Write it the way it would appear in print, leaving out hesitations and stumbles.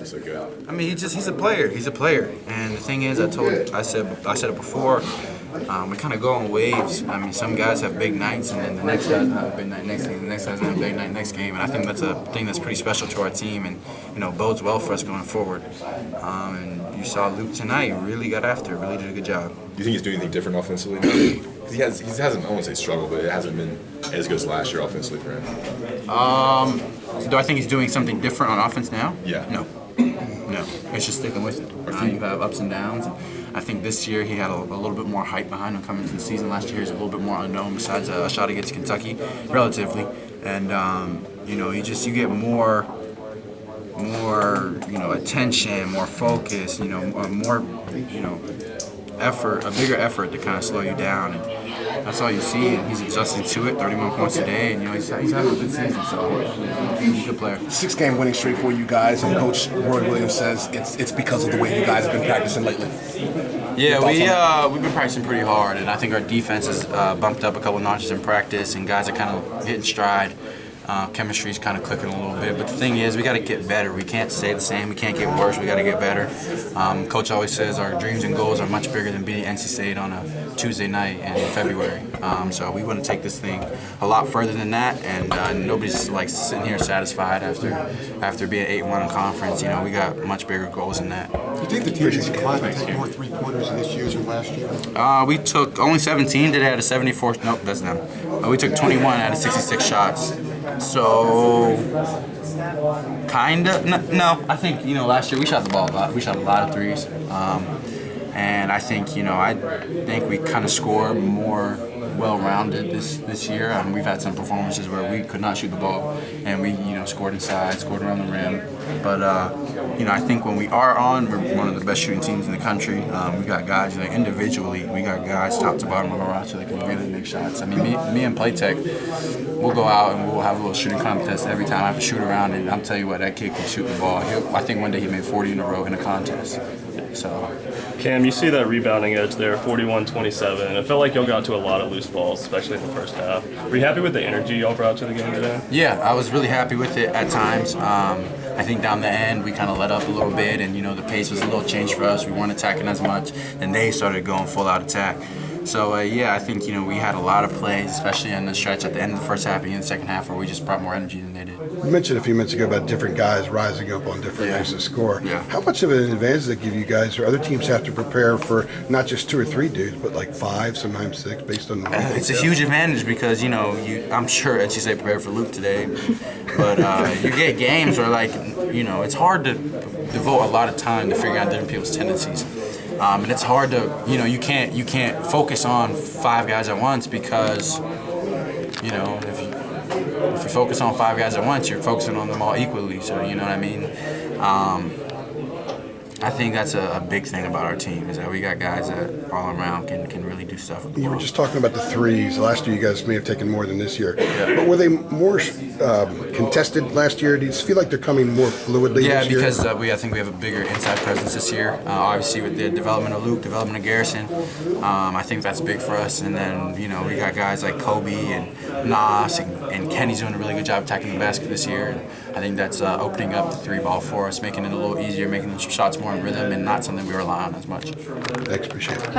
so good? I mean, he's a player. He's a player. And the thing is, I said it before. We kind of go on waves. I mean, some guys have big nights, and then the next guy's not a big night next game. The next guy's not a big night next game. And I think that's a thing that's pretty special to our team, and bodes well for us going forward. And you saw Luke tonight really got after it. Really did a good job. Do you think he's doing anything different offensively now? Because he hasn't, I won't say struggled, but it hasn't been as good as last year offensively for him. Do I think he's doing something different on offense now? Yeah. No. It's just sticking with it. You have ups and downs. I think this year he had a little bit more hype behind him coming into the season. Last year he's a little bit more unknown besides a shot against Kentucky, relatively. And you get more attention, more focus, more effort, a bigger effort to kind of slow you down. And that's all you see, and he's adjusting to it. 31 points a day, and he's having a good season. So he's a good player. 6-game winning streak for you guys, and Coach Roy Williams says it's because of the way you guys have been practicing lately. Yeah, we've been practicing pretty hard, and I think our defense has bumped up a couple notches in practice, and guys are kind of hitting stride. Chemistry's kind of clicking a little bit, but the thing is, we got to get better. We can't stay the same. We can't get worse. We got to get better. Coach always says our dreams and goals are much bigger than beating NC State on a Tuesday night in February. So we want to take this thing a lot further than that, and nobody's like sitting here satisfied after being 8-1 in conference. We got much bigger goals than that. Do you think the team has climbed to take more three-pointers this year than last year? We took only 17 today out of 74. Nope, that's them. We took 21 out of 66 shots. So, kinda. No, I think last year we shot the ball a lot. We shot a lot of threes, and I think we kind of score more well-rounded this year. We've had some performances where we could not shoot the ball, and we scored inside, scored around the rim. But I think when we are on, we're one of the best shooting teams in the country. We got guys individually, we got guys top to bottom of our roster that can really make shots. I mean, me and Playtech, we'll go out and we'll have a little shooting contest every time I have to shoot around, and I'll tell you what, that kid can shoot the ball. I think one day he made 40 in a row in a contest. So, Cam, you see that rebounding edge there, 41-27. It felt like y'all got to a lot of loose balls, especially in the first half. Were you happy with the energy y'all brought to the game today? Yeah, I was really happy with it at times. I think down the end we kind of let up a little bit, and the pace was a little changed for us. We weren't attacking as much, and they started going full-out attack. So, I think, we had a lot of plays, especially in the stretch at the end of the first half and in the second half, where we just brought more energy than they did. You mentioned a few minutes ago about different guys rising up on different ways to score. Yeah. How much of an advantage does that give you guys, or other teams have to prepare for not just 2 or 3 dudes, but like 5, sometimes 6, based on the It's a huge advantage because, I'm sure NC State prepared for Luke today, but you get games where, it's hard to devote a lot of time to figure out different people's tendencies. And it's hard to, you can't focus on 5 guys at once because, if you focus on 5 guys at once, you're focusing on them all equally. So, you know what I mean? I think that's a big thing about our team is that we got guys that all around can really do stuff with the You ball. were just talking about the threes. Last year you guys may have taken more than this year. Yeah. But were they more contested last year? Do you feel like they're coming more fluidly Yeah, this year? because I think we have a bigger inside presence this year. Obviously, with the development of Luke, development of Garrison, I think that's big for us. And then, we got guys like Kobe and Nas, and Kenny's doing a really good job attacking the basket this year. And I think that's opening up the 3-ball for us, making it a little easier, making the shots more in rhythm and not something we rely on as much. Thanks, appreciate it.